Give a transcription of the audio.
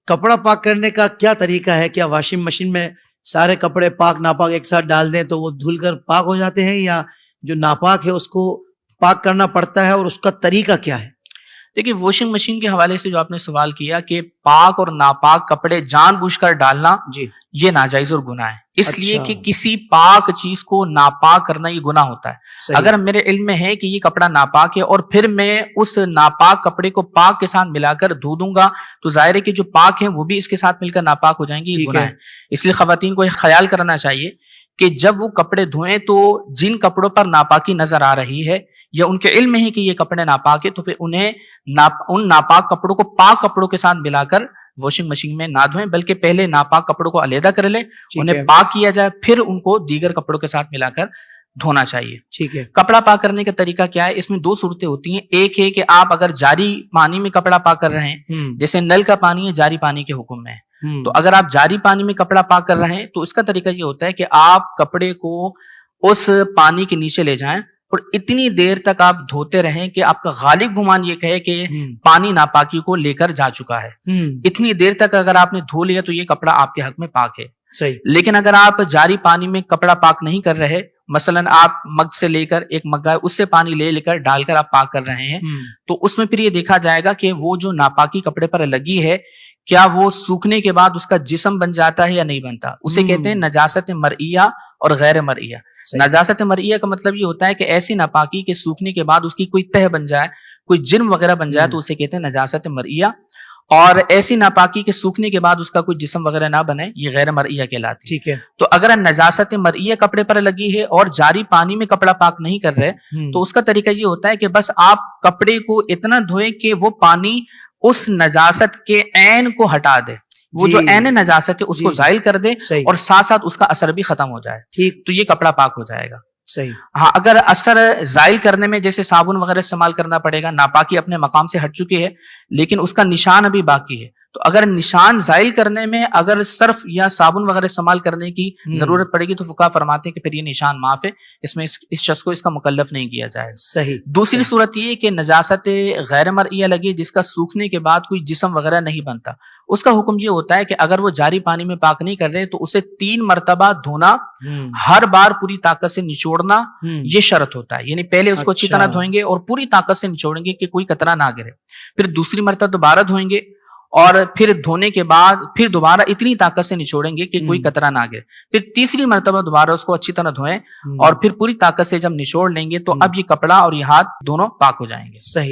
کپڑا پاک کرنے کا کیا طریقہ ہے؟ کیا واشنگ مشین میں سارے کپڑے پاک ناپاک ایک ساتھ ڈال دیں تو وہ دھل کر پاک ہو جاتے ہیں، یا جو ناپاک ہے اس کو پاک کرنا پڑتا ہے، اور اس کا طریقہ کیا ہے؟ دیکھیے، واشنگ مشین کے حوالے سے جو آپ نے سوال کیا کہ پاک اور ناپاک کپڑے جان بوجھ کر ڈالنا جی، یہ ناجائز اور گناہ ہے، اس لیے اچھا، کہ کسی پاک چیز کو ناپاک کرنا یہ گناہ ہوتا ہے۔ صحیح، اگر میرے علم میں ہے کہ یہ کپڑا ناپاک ہے اور پھر میں اس ناپاک کپڑے کو پاک کے ساتھ ملا کر دھو دوں گا تو ظاہر ہے کہ جو پاک ہیں وہ بھی اس کے ساتھ مل کر ناپاک ہو جائیں گے، یہ ٹھیک گناہ ہے، ہے۔ اس لیے خواتین کو ایک خیال کرنا چاہیے کہ جب وہ کپڑے دھوئیں تو جن کپڑوں پر ناپاکی نظر آ رہی ہے یا ان کے علم میں ہے کہ یہ کپڑے ناپاک ہے تو پھر انہیں ان ناپاک کپڑوں کو پاک کپڑوں کے ساتھ ملا کر واشنگ مشین میں نہ دھوئیں، بلکہ پہلے ناپاک کپڑوں کو علیحدہ کر لیں، ٹھیک انہیں ہے، پاک کیا جائے، پھر ان کو دیگر کپڑوں کے ساتھ ملا کر دھونا چاہیے۔ ٹھیک ہے، کپڑا پاک کرنے کا طریقہ کیا ہے؟ اس میں دو صورتیں ہوتی ہیں۔ ایک ہے کہ آپ اگر جاری پانی میں کپڑا پاک کر رہے ہیں، جیسے نل کا پانی ہے، جاری پانی کے حکم میں ہے، تو اگر آپ جاری پانی میں کپڑا پاک کر رہے ہیں تو اس کا طریقہ یہ ہوتا ہے کہ آپ کپڑے کو اس پانی کے نیچے لے جائیں اور اتنی دیر تک آپ دھوتے رہیں کہ آپ کا غالب گمان یہ کہے کہ پانی ناپاکی کو لے کر جا چکا ہے۔ اتنی دیر تک اگر آپ نے دھو لیا تو یہ کپڑا آپ کے حق میں پاک ہے۔ صحیح، لیکن اگر آپ جاری پانی میں کپڑا پاک نہیں کر رہے، مثلا آپ مگ سے لے کر ایک مگ ہے اس سے پانی لے کر ڈال کر آپ پاک کر رہے ہیں، تو اس میں پھر یہ دیکھا جائے گا کہ وہ جو ناپاکی کپڑے پر لگی ہے کیا وہ سوکھنے کے بعد اس کا جسم بن جاتا ہے یا نہیں بنتا۔ اسے کہتے ہیں نجاست مرئیہ اور غیر مرئیہ۔ نجاست مرئیہ کا مطلب یہ ہوتا ہے کہ ایسی ناپاکی کہ سوکھنے کے بعد اس کی کوئی تہ بن جائے، کوئی جرم وغیرہ بن جائے تو اسے کہتے ہیں نجاست مرئیہ، اور ایسی ناپاکی کے سوکھنے کے بعد اس کا کوئی جسم وغیرہ نہ بنے یہ غیر مرئیہ کہلاتی ہے۔ ٹھیک ہے، تو اگر نجاست مرئیہ کپڑے پر لگی ہے اور جاری پانی میں کپڑا پاک نہیں کر رہے تو اس کا طریقہ یہ ہوتا ہے کہ بس آپ کپڑے کو اتنا دھوئیں کہ وہ پانی اس نجاست کے عین کو ہٹا دے، وہ جو عین نجاست ہے اس کو زائل کر دے، اور ساتھ ساتھ اس کا اثر بھی ختم ہو جائے، ٹھیک، تو یہ کپڑا پاک ہو جائے گا۔ صحیح، ہاں، اگر اثر زائل کرنے میں جیسے صابن وغیرہ استعمال کرنا پڑے گا، ناپاکی اپنے مقام سے ہٹ چکی ہے لیکن اس کا نشان ابھی باقی ہے، تو اگر نشان زائل کرنے میں اگر صرف یا صابن وغیرہ استعمال کرنے کی ضرورت پڑے گی تو فقہا فرماتے ہیں کہ پھر یہ نشان معاف ہے، اس میں اس شخص کو اس کا مکلف نہیں کیا جائے۔ صحیح، دوسری صورت یہ کہ نجاست غیر مرئیہ لگی جس کا سوکھنے کے بعد کوئی جسم وغیرہ نہیں بنتا، اس کا حکم یہ ہوتا ہے کہ اگر وہ جاری پانی میں پاک نہیں کر رہے تو اسے 3 مرتبہ دھونا، ہر بار پوری طاقت سے نچوڑنا یہ شرط ہوتا ہے، یعنی پہلے اس کو اچھی طرح دھوئیں گے اور پوری طاقت سے نچوڑیں گے کہ کوئی قطرہ نہ گرے، پھر دوسری مرتبہ دوبارہ دھوئیں گے اور پھر دھونے کے بعد پھر دوبارہ اتنی طاقت سے نچوڑیں گے کہ کوئی قطرہ نہ گرے، پھر تیسری مرتبہ دوبارہ اس کو اچھی طرح دھوئیں اور پھر پوری طاقت سے جب نچوڑ لیں گے تو اب یہ کپڑا اور یہ ہاتھ دونوں پاک ہو جائیں گے۔ صحیح۔